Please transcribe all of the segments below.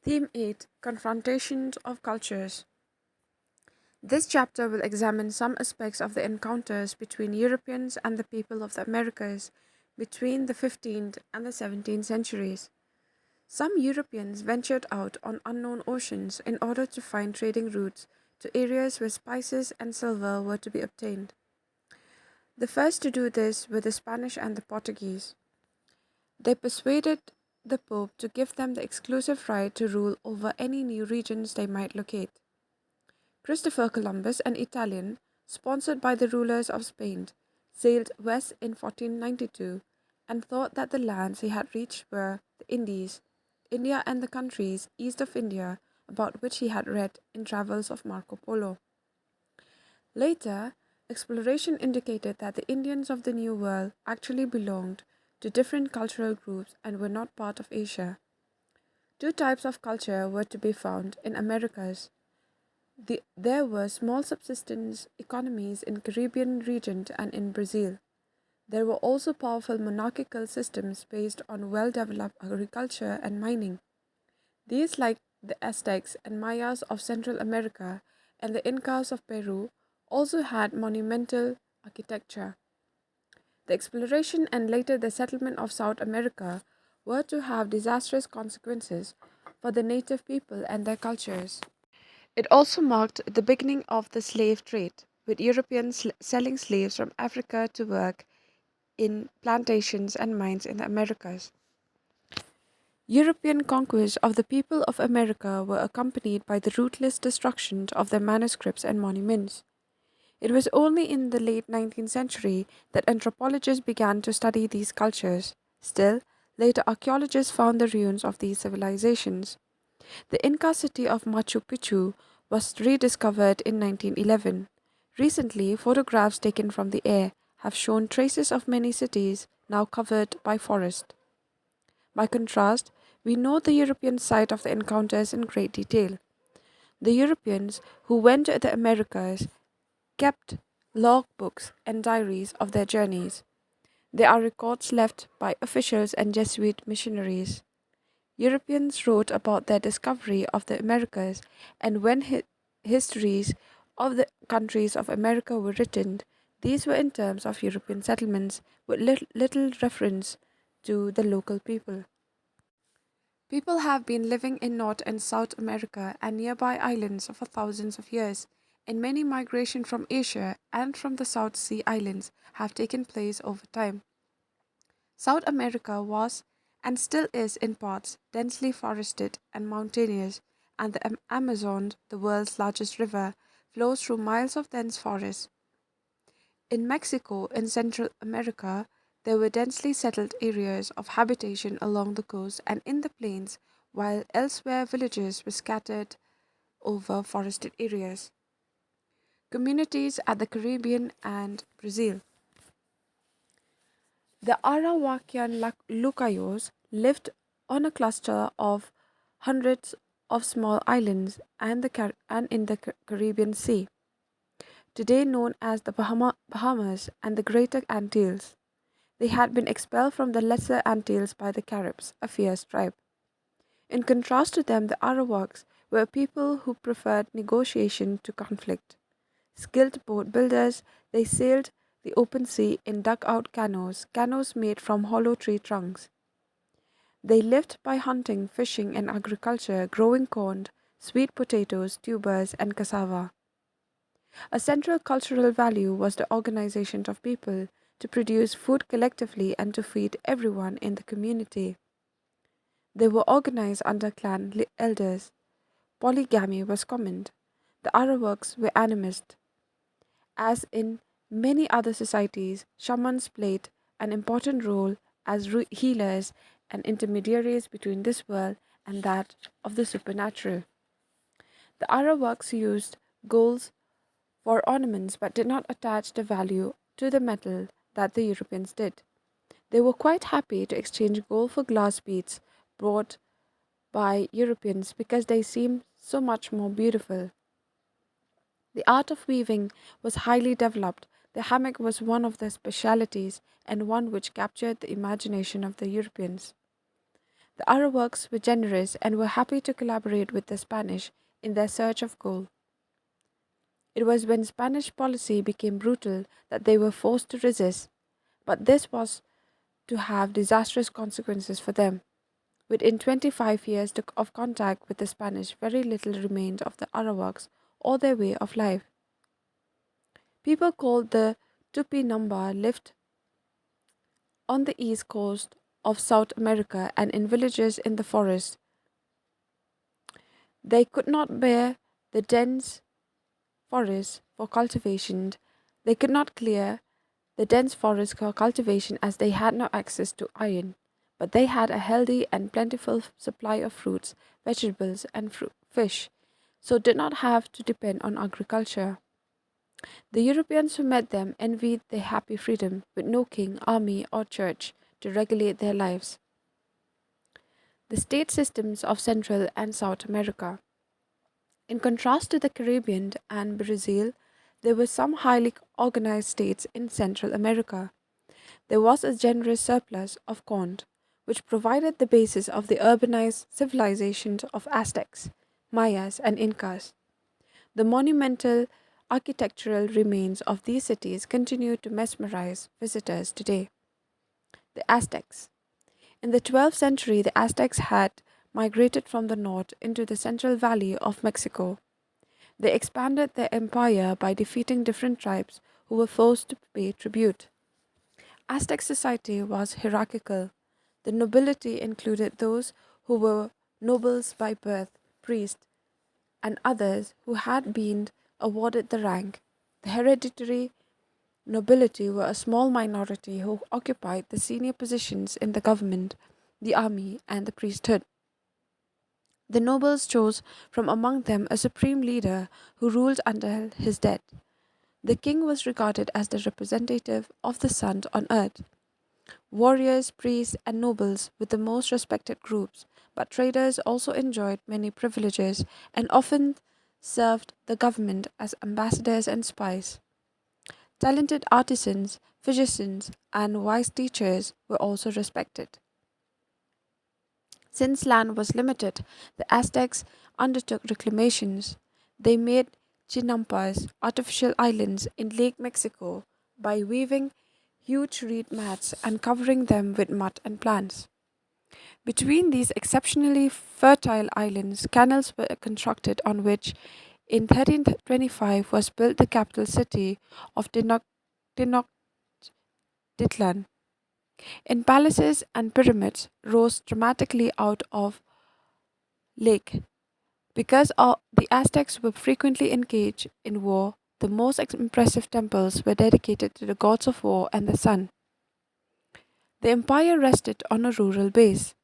Theme 8: Confrontations of Cultures. This chapter will examine some aspects of the encounters between Europeans and the people of the Americas between the 15th and the 17th centuries. Some Europeans ventured out on unknown oceans in order to find trading routes to areas where spices and silver were to be obtained. The first to do this were the Spanish and the Portuguese. They persuaded the Pope to give them the exclusive right to rule over any new regions they might locate. Christopher Columbus, an Italian, sponsored by the rulers of Spain, sailed west in 1492 and thought that the lands he had reached were the Indies, India, and the countries east of India about which he had read in travels of Marco Polo. Later, exploration indicated that the Indians of the New World actually belonged to different cultural groups and were not part of Asia. Two types of culture were to be found in Americas. There were small subsistence economies in Caribbean region and in Brazil. There were also powerful monarchical systems based on well-developed agriculture and mining. These, like the Aztecs and Mayas of Central America and the Incas of Peru, also had monumental architecture. The exploration and later the settlement of South America were to have disastrous consequences for the native people and their cultures. It also marked the beginning of the slave trade, with Europeans selling slaves from Africa to work in plantations and mines in the Americas. European conquests of the people of America were accompanied by the ruthless destruction of their manuscripts and monuments. It was only in the late 19th century that anthropologists began to study these cultures. Still, later archaeologists found the ruins of these civilizations. The Inca city of Machu Picchu was rediscovered in 1911. Recently, photographs taken from the air have shown traces of many cities now covered by forest. By contrast, we know the European side of the encounters in great detail. The Europeans who went to the Americas kept logbooks and diaries of their journeys. They are records left by officials and Jesuit missionaries. Europeans wrote about their discovery of the Americas, and when histories of the countries of America were written, these were in terms of European settlements with little reference to the local people. People have been living in North and South America and nearby islands for thousands of years, and many migration from Asia and from the South Sea Islands have taken place over time. South America was and still is in parts densely forested and mountainous, and the Amazon, the world's largest river, flows through miles of dense forest. In Mexico, in Central America, there were densely settled areas of habitation along the coast and in the plains, while elsewhere villages were scattered over forested areas. Communities at the Caribbean and Brazil. The Arawakian Lucayos lived on a cluster of hundreds of small islands and in the Caribbean Sea, today known as the Bahamas and the Greater Antilles. They had been expelled from the Lesser Antilles by the Caribs, a fierce tribe. In contrast to them, the Arawaks were a people who preferred negotiation to conflict. Skilled boat builders, they sailed the open sea in dug-out canoes made from hollow tree trunks. They lived by hunting, fishing, and agriculture, growing corn, sweet potatoes, tubers, and cassava. A central cultural value was the organization of people to produce food collectively and to feed everyone in the community. They were organized under clan elders. Polygamy was common. The Arawaks were animists. As in many other societies, shamans played an important role as healers and intermediaries between this world and that of the supernatural. The Arawaks used gold for ornaments but did not attach the value to the metal that the Europeans did. They were quite happy to exchange gold for glass beads brought by Europeans because they seemed so much more beautiful. The art of weaving was highly developed. The hammock was one of their specialities and one which captured the imagination of the Europeans. The Arawaks were generous and were happy to collaborate with the Spanish in their search of gold. It was when Spanish policy became brutal that they were forced to resist, but this was to have disastrous consequences for them. Within 25 years of contact with the Spanish, very little remained of the Arawaks or their way of life. People called the Tupinamba lived on the east coast of South America and in villages in the forest. They could not bear the dense forest for cultivation. They could not clear the dense forest for cultivation as they had no access to iron, but they had a healthy and plentiful supply of fruits, vegetables, and fish, so did not have to depend on agriculture. The Europeans who met them envied their happy freedom, with no king, army, or church to regulate their lives. The state systems of Central and South America. In contrast to the Caribbean and Brazil, there were some highly organized states in Central America. There was a generous surplus of corn, which provided the basis of the urbanized civilizations of Aztecs, Mayas, and Incas. The monumental architectural remains of these cities continue to mesmerize visitors today. The Aztecs. In the 12th century, the Aztecs had migrated from the north into the central valley of Mexico. They expanded their empire by defeating different tribes who were forced to pay tribute. Aztec society was hierarchical. The nobility included those who were nobles by birth, priests, and others who had been awarded the rank. The hereditary nobility were a small minority who occupied the senior positions in the government, the army, and the priesthood. The nobles chose from among them a supreme leader who ruled until his death. The king was regarded as the representative of the sun on earth. Warriors, priests, and nobles were the most respected groups, but traders also enjoyed many privileges and often served the government as ambassadors and spies. Talented artisans, physicians, and wise teachers were also respected. Since land was limited, the Aztecs undertook reclamations. They made chinampas, artificial islands in Lake Mexico, by weaving huge reed mats and covering them with mud and plants. Between these exceptionally fertile islands, canals were constructed on which, in 1325, was built the capital city of Tenochtitlan. In palaces and pyramids rose dramatically out of lake. Because the Aztecs were frequently engaged in war, the most impressive temples were dedicated to the gods of war and the sun. The empire rested on a rural base.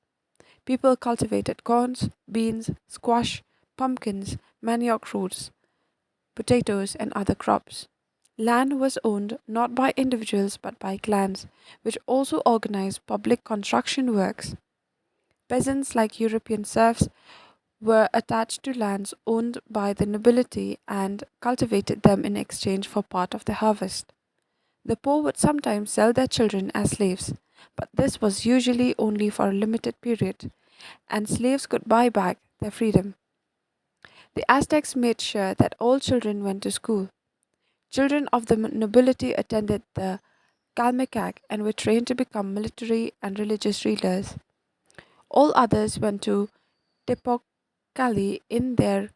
People cultivated corns, beans, squash, pumpkins, manioc roots, potatoes, and other crops. Land was owned not by individuals but by clans, which also organized public construction works. Peasants, like European serfs, were attached to lands owned by the nobility and cultivated them in exchange for part of the harvest. The poor would sometimes sell their children as slaves, but this was usually only for a limited period, and slaves could buy back their freedom. The Aztecs made sure that all children went to school. Children of the nobility attended the Calmecac and were trained to become military and religious leaders. All others went to Tepocali in their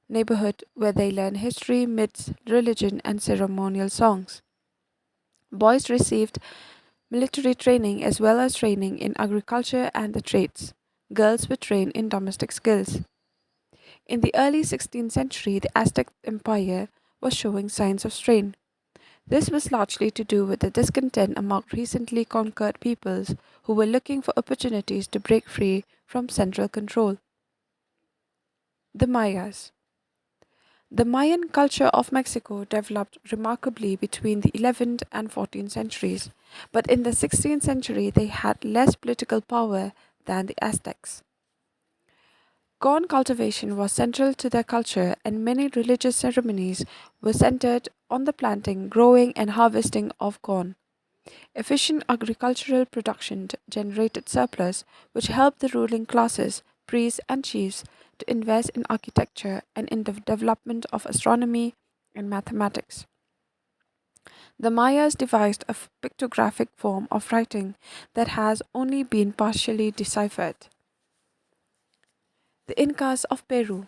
neighborhood where they learned history, myths, religion, and ceremonial songs. Boys received military training as well as training in agriculture and the trades. Girls were trained in domestic skills. In the early 16th century, the Aztec Empire was showing signs of strain. This was largely to do with the discontent among recently conquered peoples who were looking for opportunities to break free from central control. The Mayas. The Mayan culture of Mexico developed remarkably between the 11th and 14th centuries, but in the 16th century they had less political power than the Aztecs. Corn cultivation was central to their culture, and many religious ceremonies were centered on the planting, growing, and harvesting of corn. Efficient agricultural production generated surplus, which helped the ruling classes, priests, and chiefs to invest in architecture and in the development of astronomy and mathematics. The Mayas devised a pictographic form of writing that has only been partially deciphered. The Incas of Peru.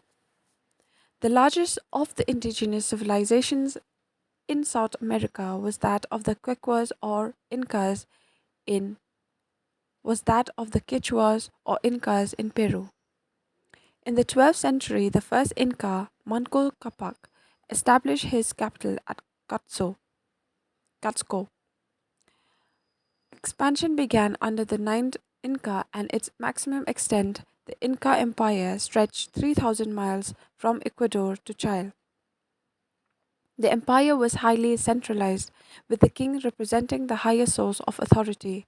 The largest of the indigenous civilizations in South America was that of the Quechuas or Incas in was that of the Quichuas or Incas in Peru. In the 12th century, the first Inca, Manco Capac, established his capital at Cuzco. Expansion began under the ninth Inca, and its maximum extent, the Inca Empire, stretched 3,000 miles from Ecuador to Chile. The empire was highly centralized, with the king representing the highest source of authority.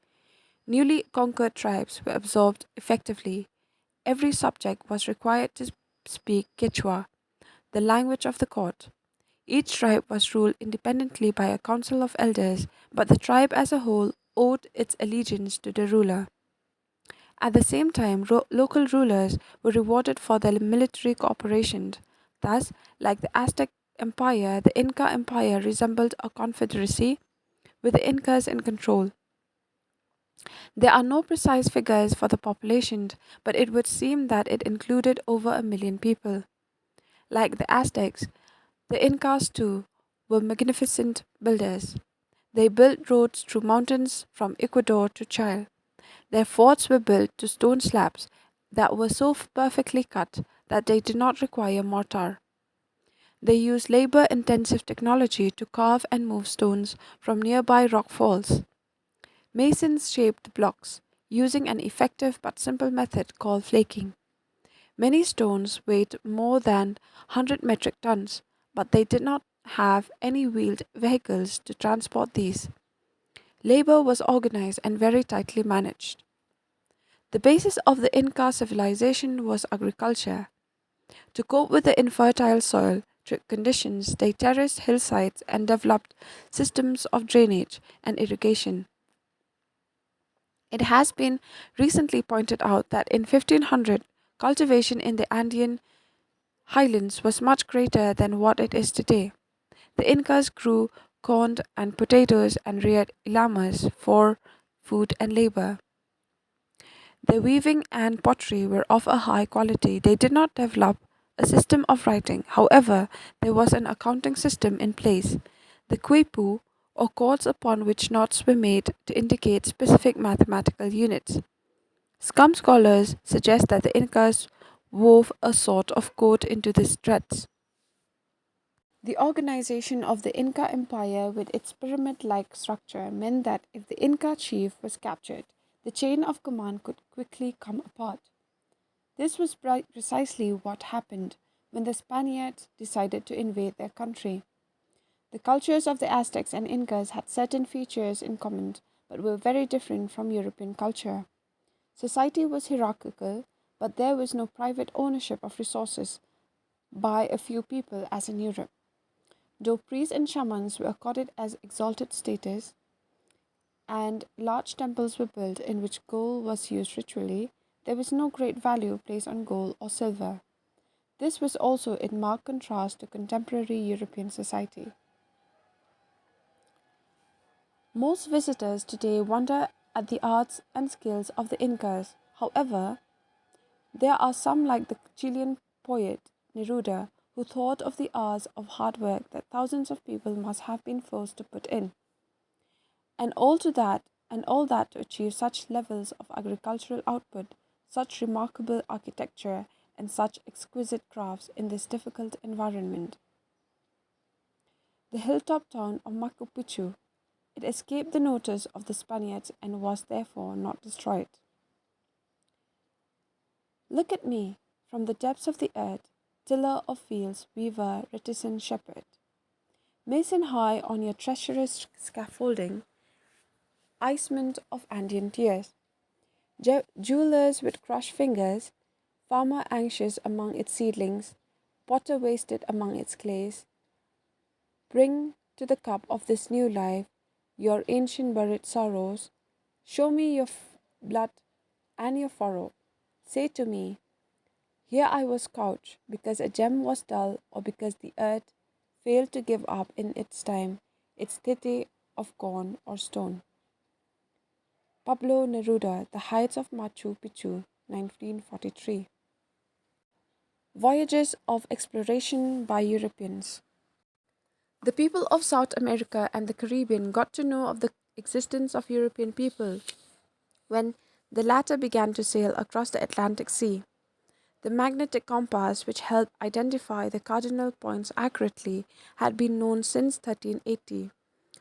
Newly conquered tribes were absorbed effectively. Every subject was required to speak Quechua, the language of the court. Each tribe was ruled independently by a council of elders, but the tribe as a whole owed its allegiance to the ruler. At the same time, local rulers were rewarded for their military cooperation. Thus, like the Aztec Empire, the Inca Empire resembled a confederacy with the Incas in control. There are no precise figures for the population, but it would seem that it included over 1 million people. Like the Aztecs, the Incas too were magnificent builders. They built roads through mountains from Ecuador to Chile. Their forts were built to stone slabs that were so perfectly cut that they did not require mortar. They used labor intensive technology to carve and move stones from nearby rock falls. Masons shaped the blocks using an effective but simple method called flaking. Many stones weighed more than 100 metric tons, but they did not have any wheeled vehicles to transport these. Labor was organized and very tightly managed. The basis of the Inca civilization was agriculture. To cope with the infertile soil conditions, they terraced hillsides and developed systems of drainage and irrigation. It has been recently pointed out that in 1500, cultivation in the Andean highlands was much greater than what it is today. The Incas grew corn and potatoes and reared llamas for food and labor. Their weaving and pottery were of a high quality. They did not develop a system of writing. However, there was an accounting system in place. The quipu, or cords upon which knots were made to indicate specific mathematical units. Some scholars suggest that the Incas wove a sort of code into these threads. The organization of the Inca Empire with its pyramid like structure meant that if the Inca chief was captured, the chain of command could quickly come apart. This was precisely what happened when the Spaniards decided to invade their country. The cultures of the Aztecs and Incas had certain features in common but were very different from European culture. Society was hierarchical, but there was no private ownership of resources by a few people as in Europe. Though priests and shamans were accorded as exalted status, and large temples were built in which gold was used ritually, there was no great value placed on gold or silver. This was also in marked contrast to contemporary European society. Most visitors today wonder at the arts and skills of the Incas. However, there are some like the Chilean poet Neruda who thought of the hours of hard work that thousands of people must have been forced to put in. And all that to achieve such levels of agricultural output, such remarkable architecture, and such exquisite crafts in this difficult environment. The hilltop town of Machu Picchu, it escaped the notice of the Spaniards and was therefore not destroyed. Look at me, from the depths of the earth, tiller of fields, weaver, reticent shepherd. Mason high on your treacherous scaffolding, icement of Andean tears. Jewelers with crushed fingers, farmer anxious among its seedlings, potter wasted among its clays, bring to the cup of this new life your ancient buried sorrows. Show me your blood and your furrow. Say to me, here I was couched, because a gem was dull, or because the earth failed to give up in its time its city of corn or stone. Pablo Neruda, The Heights of Machu Picchu, 1943. Voyages of exploration by Europeans. The people of South America and the Caribbean got to know of the existence of European people when the latter began to sail across the Atlantic Sea. The magnetic compass, which helped identify the cardinal points accurately, had been known since 1380,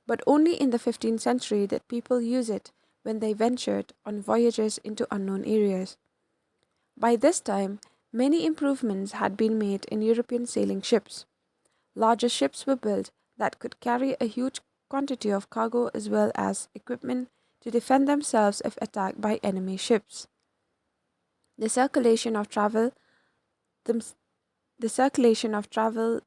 but only in the 15th century did people use it when they ventured on voyages into unknown areas. By this time, many improvements had been made in European sailing ships. Larger ships were built that could carry a huge quantity of cargo as well as equipment to defend themselves if attacked by enemy ships. The circulation of travel, the, the circulation of travel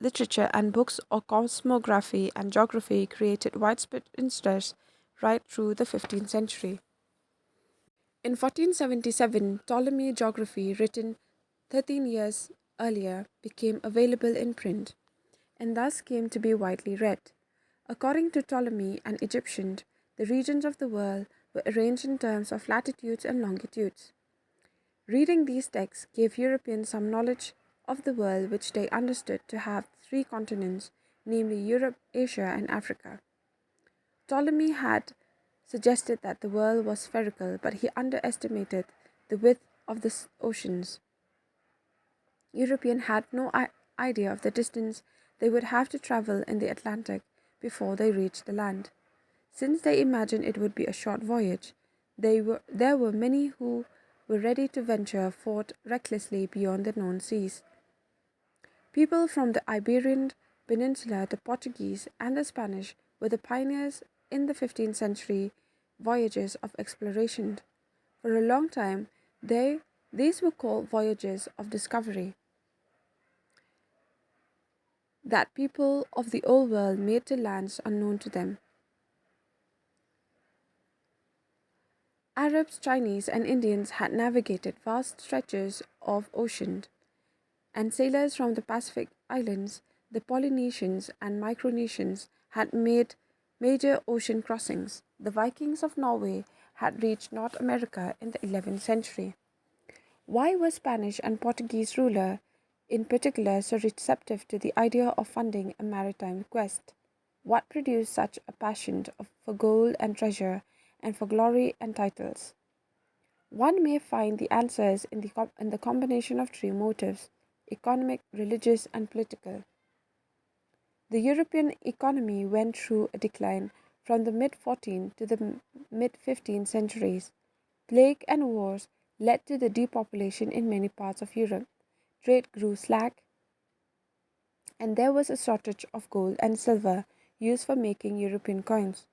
literature and books on cosmography and geography created widespread interest right through the 15th century. In 1477, Ptolemy geography, written 13 years earlier, became available in print and thus came to be widely read. According to Ptolemy, an Egyptian, the regions of the world were arranged in terms of latitudes and longitudes. Reading these texts gave Europeans some knowledge of the world, which they understood to have three continents, namely Europe, Asia, and Africa. Ptolemy had suggested that the world was spherical, but he underestimated the width of the oceans. Europeans had no idea of the distance they would have to travel in the Atlantic before they reached the land. Since they imagined it would be a short voyage, there were many who were ready to venture forth recklessly beyond the known seas. People from the Iberian Peninsula, the Portuguese, and the Spanish were the pioneers in the 15th century voyages of exploration. For a long time, these were called voyages of discovery that people of the Old World made to lands unknown to them. Arabs, Chinese, and Indians had navigated vast stretches of ocean, and sailors from the Pacific Islands, the Polynesians, and Micronesians had made major ocean crossings. The Vikings of Norway had reached North America in the 11th century. Why were Spanish and Portuguese rulers in particular so receptive to the idea of funding a maritime quest? What produced such a passion for gold and treasure and for glory and titles? One may find the answers in the combination of three motives: economic, religious, and political. The European economy went through a decline from the mid 14th to the mid 15th centuries. Plague and wars led to the depopulation in many parts of Europe. Trade grew slack, and there was a shortage of gold and silver used for making European coins.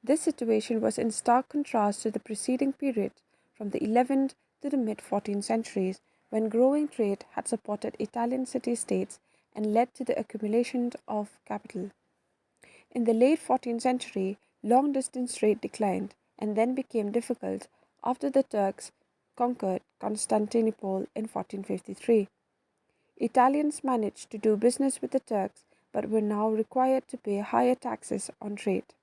This situation was in stark contrast to the preceding period from the 11th to the mid 14th centuries, when growing trade had supported Italian city states and led to the accumulation of capital. In the late 14th century, long distance trade declined and then became difficult after the Turks conquered Constantinople in 1453. Italians managed to do business with the Turks but were now required to pay higher taxes on trade.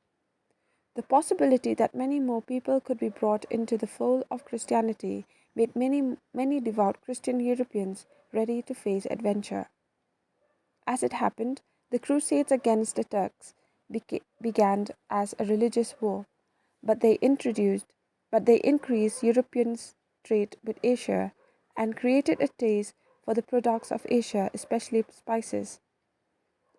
The possibility that many more people could be brought into the fold of Christianity made many devout Christian Europeans ready to face adventure. As it happened, the Crusades against the Turks began as a religious war, but they increased Europeans' trade with Asia and created a taste for the products of Asia, especially spices.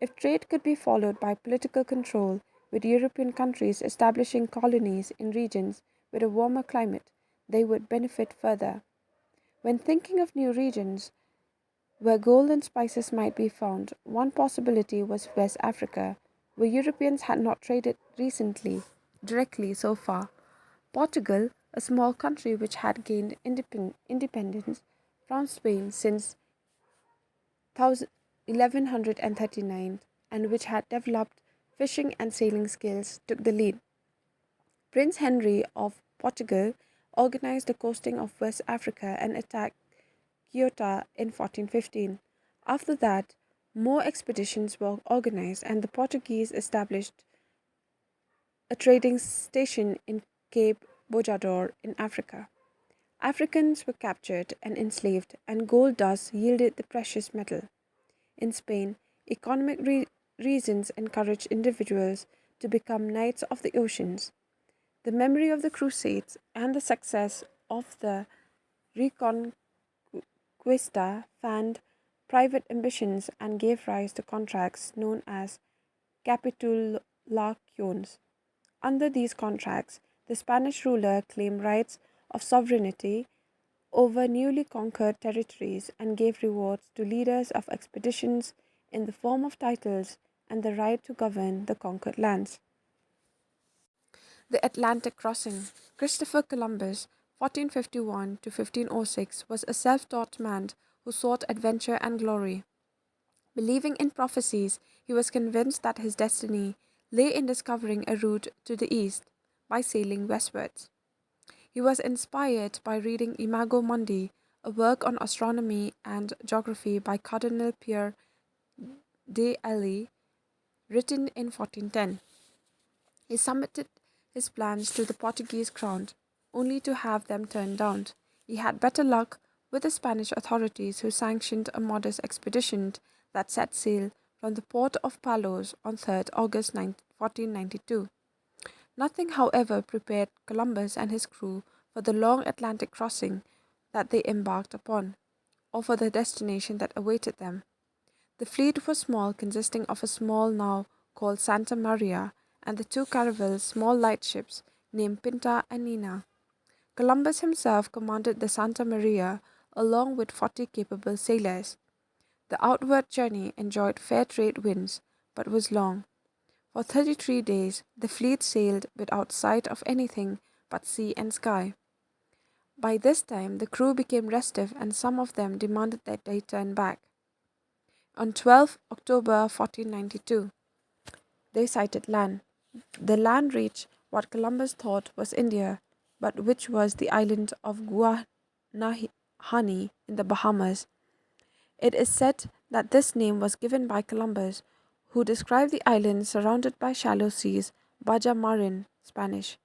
If trade could be followed by political control, with European countries establishing colonies in regions with a warmer climate, they would benefit further. When thinking of new regions where gold and spices might be found, one possibility was West Africa, where Europeans had not traded recently directly so far. Portugal, a small country which had gained independence from Spain since 1139 and which had developed fishing and sailing skills took the lead. Prince Henry of Portugal organized the coasting of West Africa and attacked Ceuta in 1415. After that, more expeditions were organized and the Portuguese established a trading station in Cape Bojador in Africa. Africans were captured and enslaved, and gold dust yielded the precious metal. In Spain, economic reasons encouraged individuals to become knights of the oceans. The memory of the Crusades and the success of the Reconquista fanned private ambitions and gave rise to contracts known as capitulaciones. Under these contracts, the Spanish ruler claimed rights of sovereignty over newly conquered territories and gave rewards to leaders of expeditions in the form of titles and the right to govern the conquered lands. The Atlantic crossing. Christopher Columbus, 1451 to 1506, was a self taught man who sought adventure and glory. Believing in prophecies, he was convinced that his destiny lay in discovering a route to the east by sailing westwards. He was inspired by reading Imago Mundi, a work on astronomy and geography by Cardinal Pierre de Ailly, written in 1410. He submitted his plans to the Portuguese crown, only to have them turned down. He had better luck with the Spanish authorities, who sanctioned a modest expedition that set sail from the port of Palos on 3rd August 1492. Nothing, however, prepared Columbus and his crew for the long Atlantic crossing that they embarked upon, or for the destination that awaited them. The fleet was small, consisting of a small now called Santa Maria and the two caravels, small lightships named Pinta and Nina. Columbus himself commanded the Santa Maria along with 40 capable sailors. The outward journey enjoyed fair trade winds, but was long. For 33 days, the fleet sailed without sight of anything but sea and sky. By this time, the crew became restive and some of them demanded that they turn back. On 12 October 1492, they sighted land. The land reached what Columbus thought was India, but which was the island of Guanahani in the Bahamas. It is said that this name was given by Columbus, who described the island surrounded by shallow seas, Baja Marin, Spanish.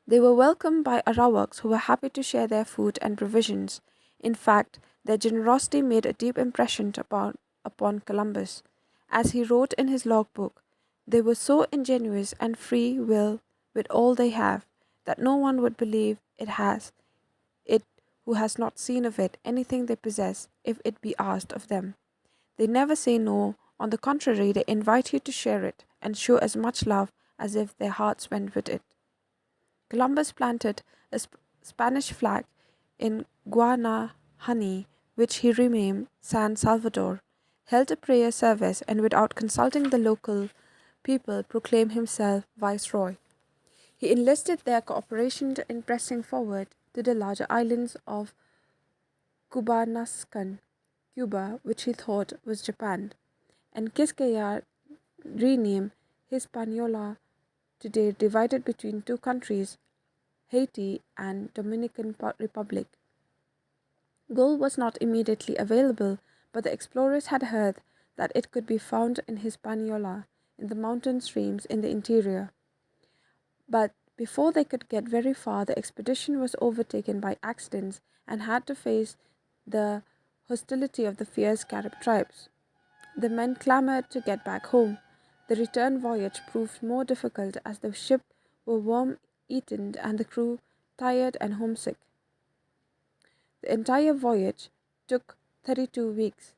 They were welcomed by Arawaks, who were happy to share their food and provisions. In fact, their generosity made a deep impression upon Columbus. As he wrote in his logbook, they were so ingenuous and free will with all they have that no one would believe it who has not seen of it anything they possess if it be asked of them. They never say no. On the contrary, they invite you to share it and show as much love as if their hearts went with it. Columbus planted a Spanish flag in Guanahani, which he renamed San Salvador, held a prayer service, and without consulting the local people proclaimed himself viceroy. He enlisted their cooperation in pressing forward to the larger islands of Cubanascan, Cuba, which he thought was Japan, and Quisqueya, renamed Hispaniola, today divided between two countries, Haiti and Dominican Republic. Gold was not immediately available, but the explorers had heard that it could be found in Hispaniola, in the mountain streams in the interior. But before they could get very far, the expedition was overtaken by accidents and had to face the hostility of the fierce Carib tribes. The men clamored to get back home. The return voyage proved more difficult as the ship were worm-eaten and the crew tired and homesick. The entire voyage took 32 weeks.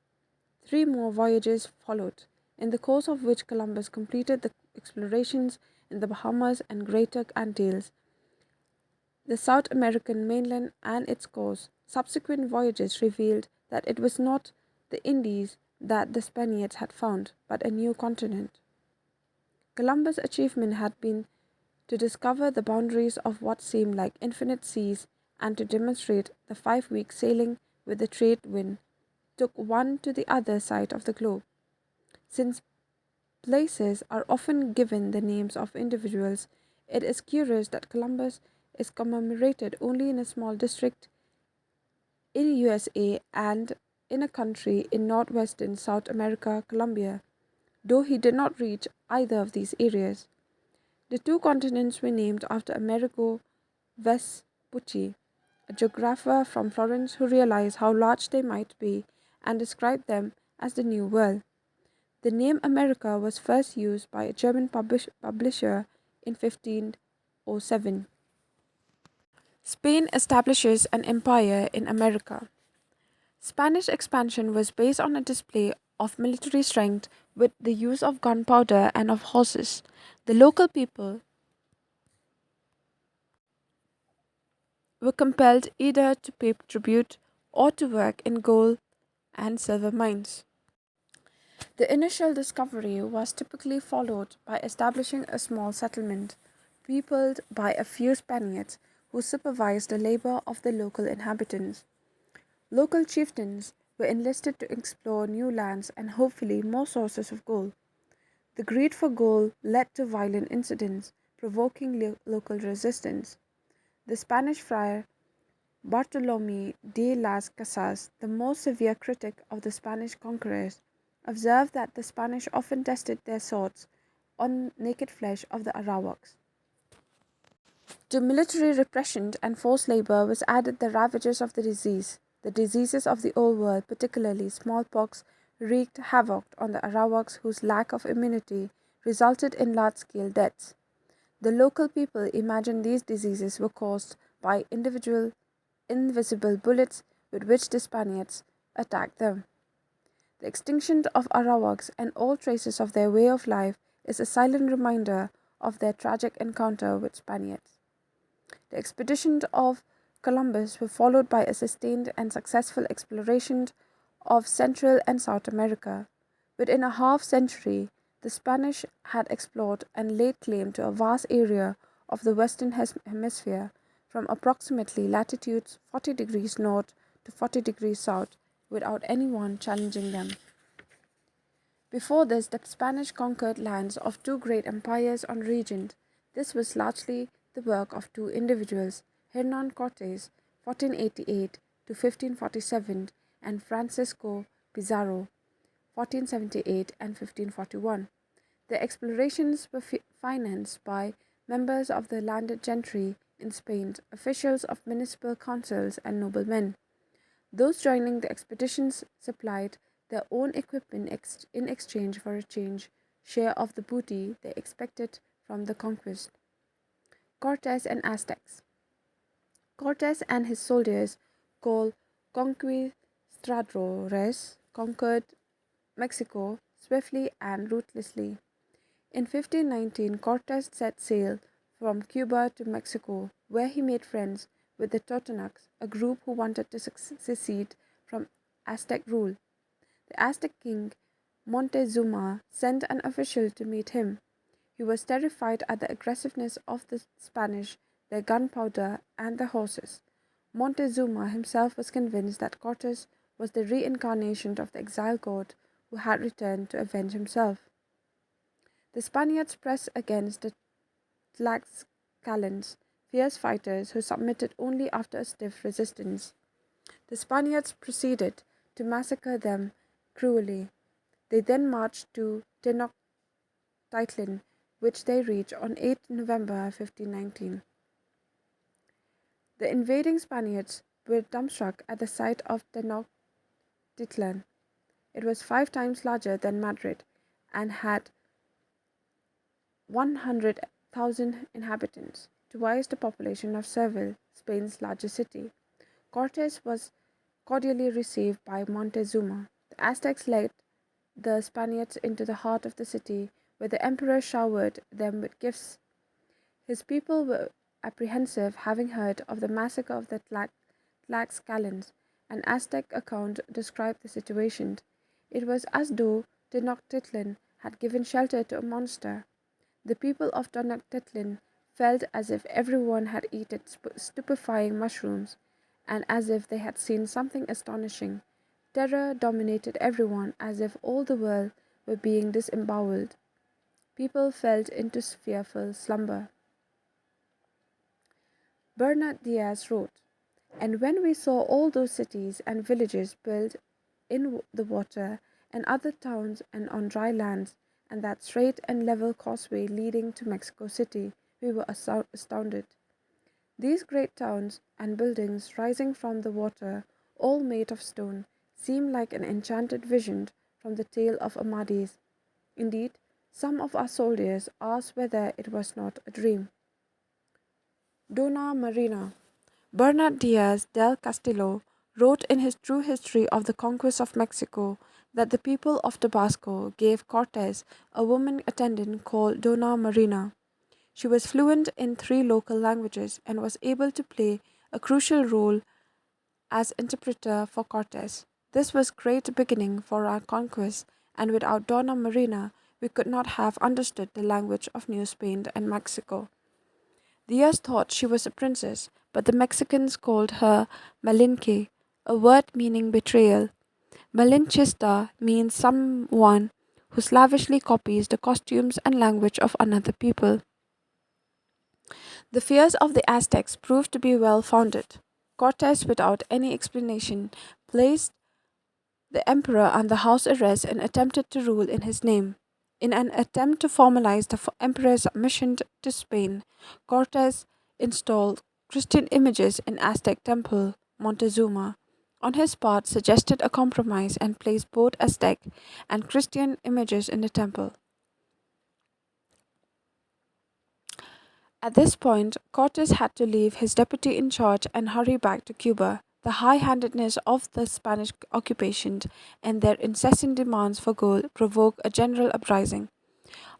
3 more voyages followed, in the course of which Columbus completed the explorations in the Bahamas and Greater Antilles, the South American mainland and its coast. Subsequent voyages revealed that it was not the Indies that the Spaniards had found, but a new continent. Columbus' achievement had been to discover the boundaries of what seemed like infinite seas and to demonstrate the 5-week sailing with the trade wind took one to the other side of the globe. Since places are often given the names of individuals, it is curious that Columbus is commemorated only in a small district in USA and in a country in northwestern South America, Colombia, though he did not reach either of these areas. The two continents were named after Amerigo Vespucci, a geographer from Florence who realized how large they might be and described them as the New World. The name America was first used by a German publisher in 1507. Spain establishes an empire in America. Spanish expansion was based on a display of military strength with the use of gunpowder and of horses. The local people were compelled either to pay tribute or to work in gold and silver mines. The initial discovery was typically followed by establishing a small settlement, peopled by a few Spaniards who supervised the labor of the local inhabitants. Local chieftains were enlisted to explore new lands and hopefully more sources of gold. The greed for gold led to violent incidents, provoking local resistance. The Spanish friar Bartolomé de las Casas, the most severe critic of the Spanish conquerors, observed that the Spanish often tested their swords on naked flesh of the Arawaks. To military repression and forced labor was added the ravages of the disease. The diseases of the Old World, particularly smallpox, wreaked havoc on the Arawaks whose lack of immunity resulted in large-scale deaths. The local people imagined these diseases were caused by individual invisible bullets with which the Spaniards attacked them. The extinction of Arawaks and all traces of their way of life is a silent reminder of their tragic encounter with Spaniards. The expeditions of Columbus were followed by a sustained and successful exploration of Central and South America. Within a half century, the Spanish had explored and laid claim to a vast area of the Western Hemisphere from approximately latitudes 40 degrees north to 40 degrees south without anyone challenging them. Before this, the Spanish conquered lands of two great empires on region. This was largely the work of two individuals, Hernan Cortes, 1488 to 1547, and Francisco Pizarro, 1478 and 1541. The explorations were financed by members of the landed gentry in Spain, officials of municipal councils, and noblemen. Those joining the expeditions supplied their own equipment in exchange for a share of the booty they expected from the conquest. Cortes and Aztecs. Cortes and his soldiers, called conquistadores, conquered Mexico swiftly and ruthlessly. In 1519, Cortes set sail from Cuba to Mexico, where he made friends with the Totonacs, a group who wanted to secede from Aztec rule. The Aztec king Montezuma sent an official to meet him. He was terrified at the aggressiveness of the Spanish, their gunpowder, and their horses. Montezuma himself was convinced that Cortes was the reincarnation of the exiled god who had returned to avenge himself. The Spaniards pressed against the Tlaxcalans, fierce fighters who submitted only after a stiff resistance. The Spaniards proceeded to massacre them cruelly. They then marched to Tenochtitlan, which they reached on 8 November 1519. The invading Spaniards were dumbstruck at the sight of Tenochtitlan. It was 5 times larger than Madrid and had 100,000 inhabitants, twice the population of Seville, Spain's largest city. Cortes was cordially received by Montezuma. The Aztecs led the Spaniards into the heart of the city, where the emperor showered them with gifts. His people were apprehensive, having heard of the massacre of the Tlaxcalans. An Aztec account described the situation. It was as though Tenochtitlan had given shelter to a monster. The people of Tenochtitlan felt as if everyone had eaten stupefying mushrooms, and as if they had seen something astonishing. Terror dominated everyone, as if all the world were being disemboweled. People fell into fearful slumber. Bernard Diaz wrote, "And when we saw all those cities and villages built in the water, and other towns and on dry lands, and that straight and level causeway leading to Mexico City, we were astounded. These great towns and buildings rising from the water, all made of stone, seemed like an enchanted vision from the tale of Amadis. Indeed, some of our soldiers asked whether it was not a dream." Dona Marina. Bernard Diaz del Castillo wrote in his True History of the Conquest of Mexico that the people of Tabasco gave Cortes a woman attendant called Dona Marina. She was fluent in three local languages and was able to play a crucial role as interpreter for Cortes. This was great beginning for our conquest, and without Dona Marina we could not have understood the language of New Spain and Mexico. Diaz thought she was a princess, but the Mexicans called her Malinche, a word meaning betrayal. Malinchista means someone who slavishly copies the costumes and language of another people. The fears of the Aztecs proved to be well founded. Cortes, without any explanation, placed the emperor under house arrest and attempted to rule in his name. In an attempt to formalize the emperor's submission to Spain, Cortes installed Christian images in Aztec temple Montezuma. On his part, suggested a compromise and placed both Aztec and Christian images in the temple. At this point, Cortes had to leave his deputy in charge and hurry back to Cuba. The high handedness of the Spanish occupation and their incessant demands for gold provoked a general uprising.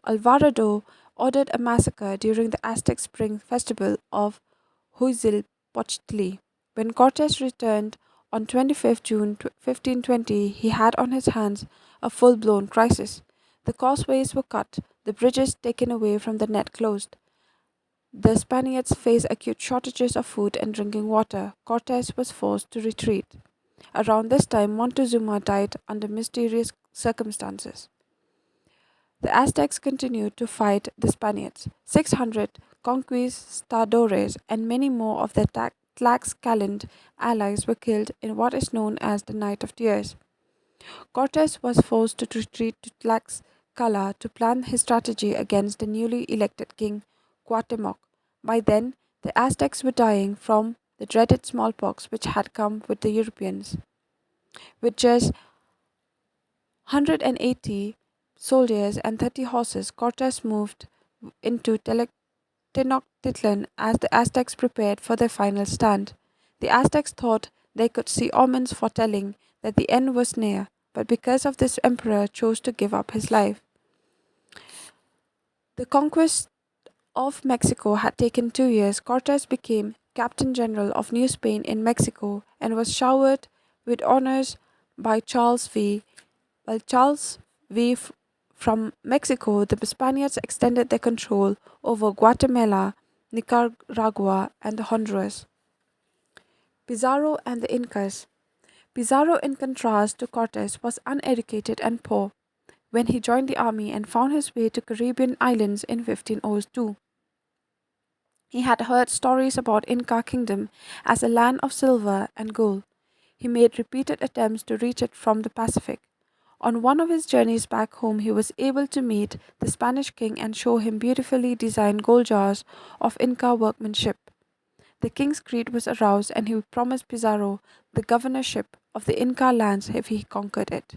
Alvarado ordered a massacre during the Aztec Spring Festival of Huitzilopochtli. When Cortes returned on 25th June 1520, he had on his hands a full blown crisis. The causeways were cut, the bridges taken away from the net closed. The Spaniards faced acute shortages of food and drinking water. Cortes was forced to retreat. Around this time, Montezuma died under mysterious circumstances. The Aztecs continued to fight the Spaniards. 600 conquistadores and many more of their Tlaxcalan allies were killed in what is known as the Night of Tears. Cortes was forced to retreat to Tlaxcala to plan his strategy against the newly elected king Cuauhtemoc. By then, the Aztecs were dying from the dreaded smallpox which had come with the Europeans. With just 180 soldiers and 30 horses, Cortes moved into Tenochtitlan as the Aztecs prepared for their final stand. The Aztecs thought they could see omens foretelling that the end was near, but because of this, emperor chose to give up his life. The conquest of Mexico had taken 2 years. Cortes became Captain General of New Spain in Mexico and was showered with honors by Charles V. While Charles V. From Mexico, the Spaniards extended their control over Guatemala, Nicaragua, and Honduras. Pizarro and the Incas. Pizarro, in contrast to Cortes, was uneducated and poor when he joined the army and found his way to Caribbean islands in 1502. He had heard stories about Inca kingdom as a land of silver and gold. He made repeated attempts to reach it from the Pacific. On one of his journeys back home, he was able to meet the Spanish king and show him beautifully designed gold jars of Inca workmanship. The king's greed was aroused and he promised Pizarro the governorship of the Inca lands if he conquered it.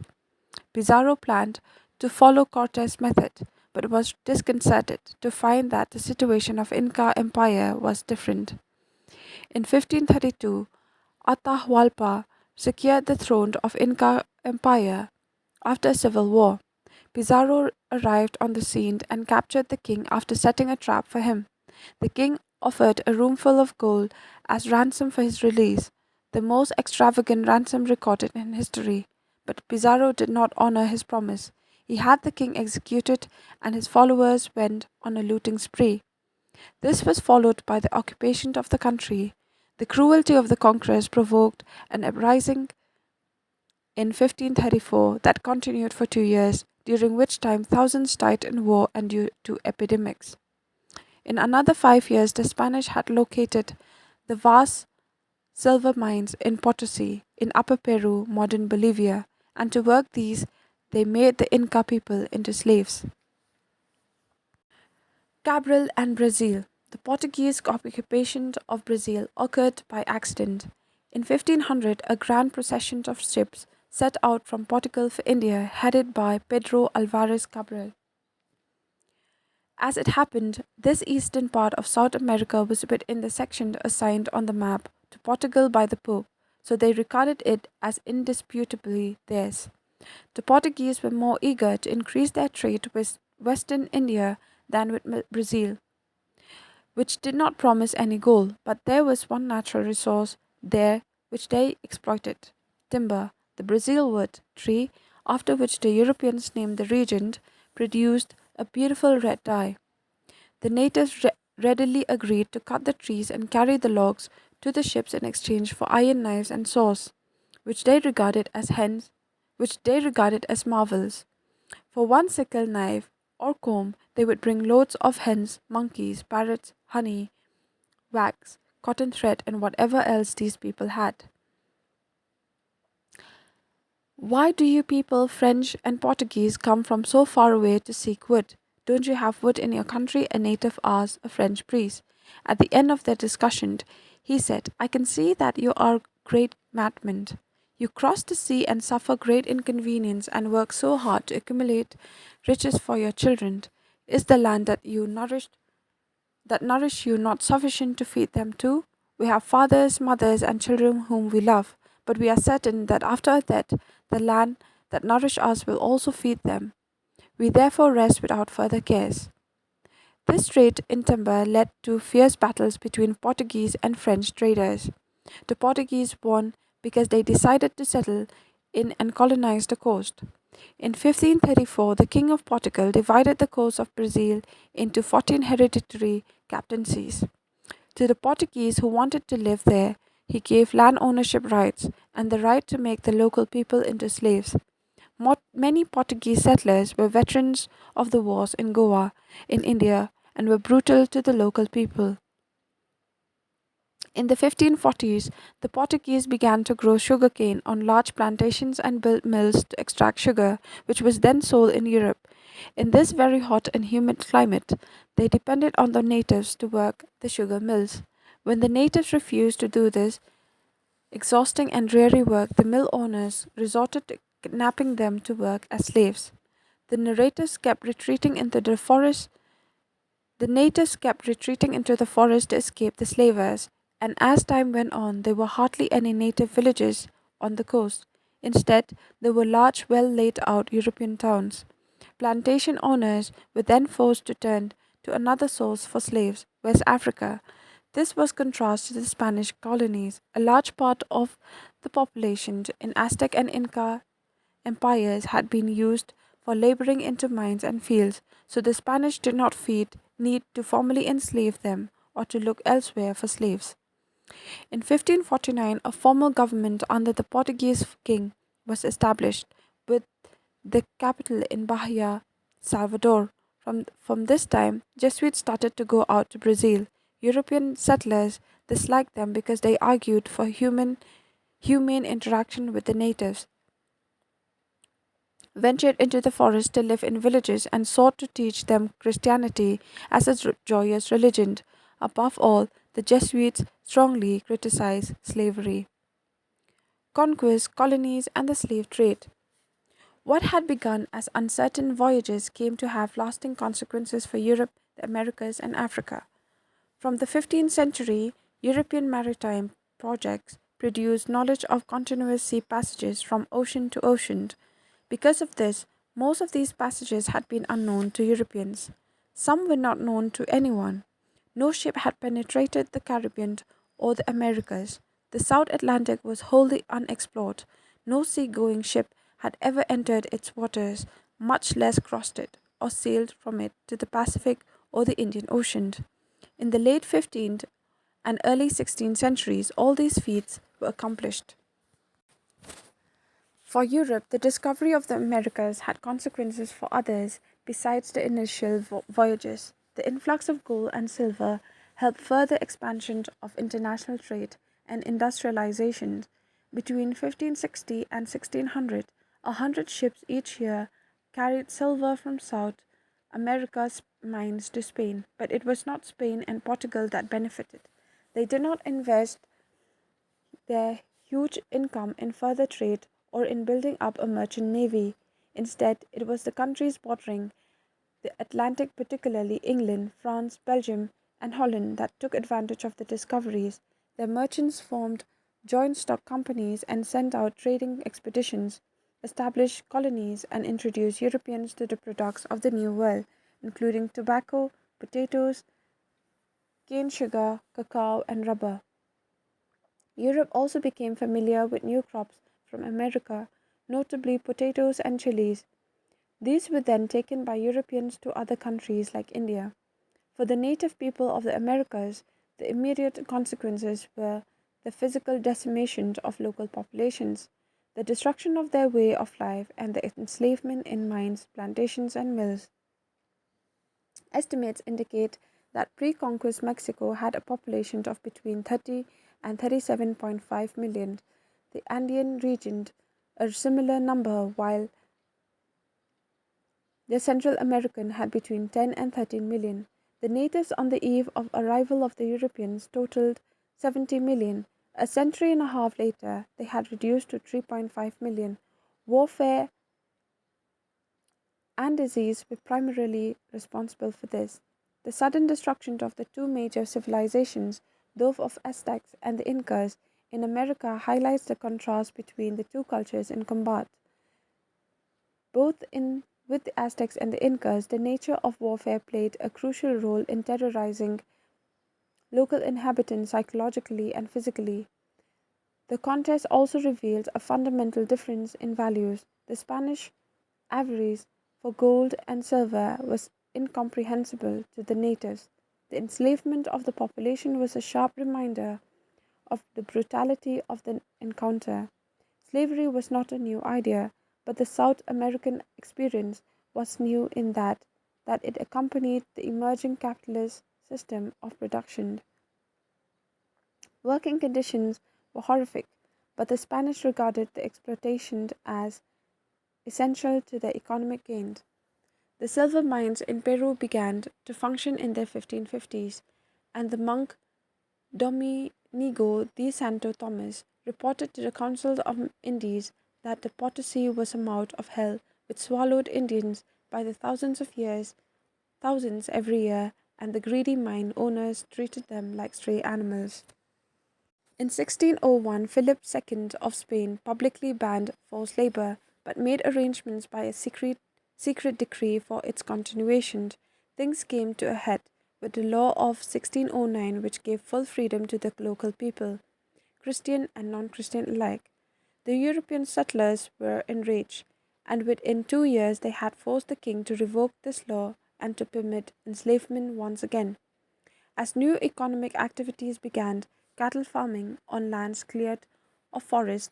Pizarro planned to follow Cortes' method, but was disconcerted to find that the situation of Inca Empire was different. In 1532, Atahualpa secured the throne of Inca Empire after a civil war. Pizarro arrived on the scene and captured the king after setting a trap for him. The king offered a roomful of gold as ransom for his release, the most extravagant ransom recorded in history. But Pizarro did not honor his promise. He had the king executed and his followers went on a looting spree. This was followed by the occupation of the country. The cruelty of the conquerors provoked an uprising in 1534 that continued for 2 years. during which time thousands died in war and due to epidemics. In another 5 years, the Spanish had located the vast silver mines in Potosi, in Upper Peru, modern Bolivia, and to work these, they made the Inca people into slaves. Cabral and Brazil. The Portuguese occupation of Brazil occurred by accident. In 1500, a grand procession of ships set out from Portugal for India, headed by Pedro Alvarez Cabral. As it happened, this eastern part of South America was put in the section assigned on the map to Portugal by the Pope, so they regarded it as indisputably theirs. The Portuguese were more eager to increase their trade with Western India than with Brazil, which did not promise any gold, but there was one natural resource there which they exploited: timber. The Brazil wood tree, after which the Europeans named the region, produced a beautiful red dye. The natives readily agreed to cut the trees and carry the logs to the ships in exchange for iron knives and saws, which they regarded as marvels. For one sickle knife or comb, they would bring loads of hens, monkeys, parrots, honey, wax, cotton thread, and whatever else these people had. Why do you people, French and Portuguese, come from so far away to seek wood? Don't you have wood in your country? A native asked a French priest. At the end of their discussion, he said, I can see that you are great madmen. You cross the sea and suffer great inconvenience and work so hard to accumulate riches for your children. Is the land that nourish you not sufficient to feed them too? We have fathers, mothers, and children whom we love, but we are certain that after that, the land that nourish us will also feed them. We therefore rest without further cares. This trade in timber led to fierce battles between Portuguese and French traders. The Portuguese won because they decided to settle in and colonize the coast. In 1534, the King of Portugal divided the coast of Brazil into 14 hereditary captaincies. To the Portuguese who wanted to live there, he gave land ownership rights and the right to make the local people into slaves. Many Portuguese settlers were veterans of the wars in Goa, in India, and were brutal to the local people. In the 1540s, the Portuguese began to grow sugarcane on large plantations and built mills to extract sugar, which was then sold in Europe. In this very hot and humid climate, they depended on the natives to work the sugar mills. When the natives refused to do this exhausting and dreary work, the mill owners resorted to kidnapping them to work as slaves. The narrators kept retreating into the forest The natives kept retreating into the forest to escape the slavers, and as time went on, there were hardly any native villages on the coast. Instead, there were large, well laid out European towns. Plantation owners were then forced to turn to another source for slaves, West Africa. This was contrast to the Spanish colonies. A large part of the population in Aztec and Inca empires had been used for laboring into mines and fields, so the Spanish did not need to formally enslave them or to look elsewhere for slaves. In 1549, a formal government under the Portuguese king was established, with the capital in Bahia, Salvador. From this time, Jesuits started to go out to Brazil. European settlers disliked them because they argued for humane interaction with the natives, ventured into the forest to live in villages, and sought to teach them Christianity as a joyous religion. Above all, the Jesuits strongly criticized slavery, conquest, colonies, and the slave trade. What had begun as uncertain voyages came to have lasting consequences for Europe, the Americas, and Africa. From the 15th century, European maritime projects produced knowledge of continuous sea passages from ocean to ocean. Because of this, most of these passages had been unknown to Europeans. Some were not known to anyone. No ship had penetrated the Caribbean or the Americas. The South Atlantic was wholly unexplored. No seagoing ship had ever entered its waters, much less crossed it or sailed from it to the Pacific or the Indian Ocean. In the late 15th and early 16th centuries, all these feats were accomplished. For Europe, the discovery of the Americas had consequences for others besides the initial voyages. The influx of gold and silver helped further expansion of international trade and industrialization. Between 1560 and 1600, 100 ships each year carried silver from South America's mines to Spain, but it was not Spain and Portugal that benefited. They did not invest their huge income in further trade or in building up a merchant navy. Instead, it was the countries bordering the Atlantic, particularly England, France, Belgium, and Holland, that took advantage of the discoveries. Their merchants formed joint stock companies and sent out trading expeditions, established colonies, and introduced Europeans to the products of the New World, including tobacco, potatoes, cane sugar, cacao, and rubber. Europe also became familiar with new crops from America, notably potatoes and chilies. These were then taken by Europeans to other countries like India. For the native people of the Americas, the immediate consequences were the physical decimation of local populations, the destruction of their way of life, and the enslavement in mines, plantations, and mills. Estimates indicate that pre conquest Mexico had a population of between 30 and 37.5 million. The Andean region, a similar number, while the Central American had between 10 and 13 million. The natives on the eve of arrival of the Europeans totaled 70 million. A century and a half later, they had reduced to 3.5 million. Warfare and disease were primarily responsible for this. The sudden destruction of the two major civilizations, those of Aztecs and the Incas, in America highlights the contrast between the two cultures in combat. Both in with the Aztecs and the Incas, the nature of warfare played a crucial role in terrorizing local inhabitants psychologically and physically. The contest also revealed a fundamental difference in values. The Spanish avarice for gold and silver was incomprehensible to the natives. The enslavement of the population was a sharp reminder of the brutality of the encounter. Slavery was not a new idea, but the South American experience was new in that it accompanied the emerging capitalist system of production. Working conditions were horrific, but the Spanish regarded the exploitation as essential to their economic gains. The silver mines in Peru began to function in the 1550s, and the monk Dominigo de Santo Tomas reported to the Council of Indies that the Potosi was a mouth of hell which swallowed Indians by the thousands every year, and the greedy mine owners treated them like stray animals. In 1601, Philip II of Spain publicly banned forced labor but made arrangements by a secret decree for its continuation. Things came to a head with the law of 1609, which gave full freedom to the local people, Christian and non Christian alike. The European settlers were enraged, and within 2 years they had forced the king to revoke this law and to permit enslavement once again. As new economic activities began, cattle farming on lands cleared of forest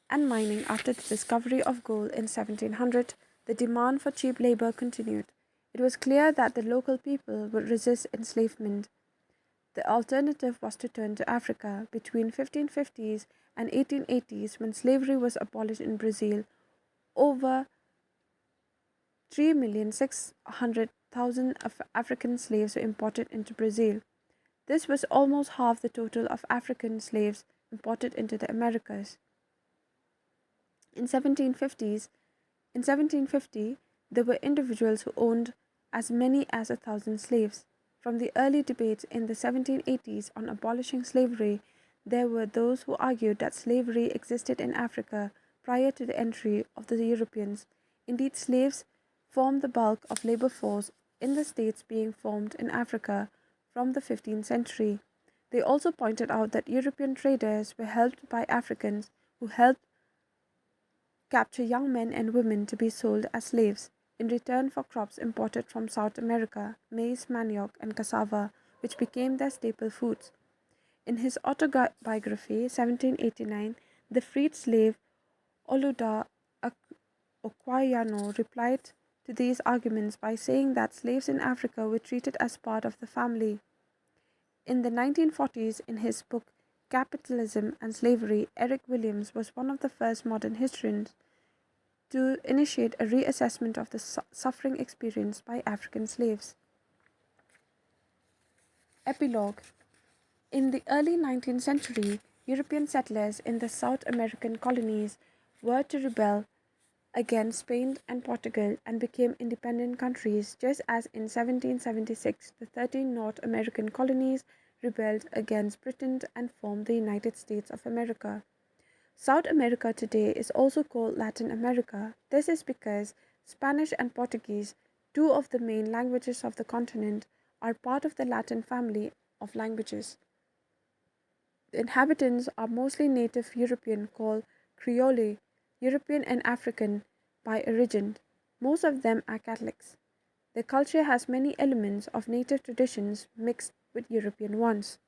and mining after the discovery of gold in 1700, the demand for cheap labor continued. It was clear that the local people would resist enslavement. The alternative was to turn to Africa. Between 1550s and 1880s, when slavery was abolished in Brazil, over 3,600,000 African slaves were imported into Brazil. This was almost half the total of African slaves imported into the Americas. In 1750s, in 1750, there were individuals who owned as many as 1,000 slaves. From the early debates in the 1780s on abolishing slavery, there were those who argued that slavery existed in Africa prior to the entry of the Europeans. Indeed, slaves formed the bulk of labor force in the states being formed in Africa from the 15th century. They also pointed out that European traders were helped by Africans who helped capture young men and women to be sold as slaves in return for crops imported from South America, maize, manioc, and cassava, which became their staple foods. In his autobiography, 1789, The Freed Slave Oluda Okwayano replied to these arguments by saying that slaves in Africa were treated as part of the family. In the 1940s, in his book Capitalism and Slavery, Eric Williams was one of the first modern historians to initiate a reassessment of the suffering experienced by African slaves. Epilogue. In the early 19th century, European settlers in the South American colonies were to rebel against Spain and Portugal and became independent countries, just as in 1776 the 13 North American colonies rebelled against Britain and formed the United States of America. South America today is also called Latin America. This is because Spanish and Portuguese, two of the main languages of the continent, are part of the Latin family of languages. The inhabitants are mostly native European called Creole, European and African by origin. Most of them are Catholics. Their culture has many elements of native traditions mixed with European ones.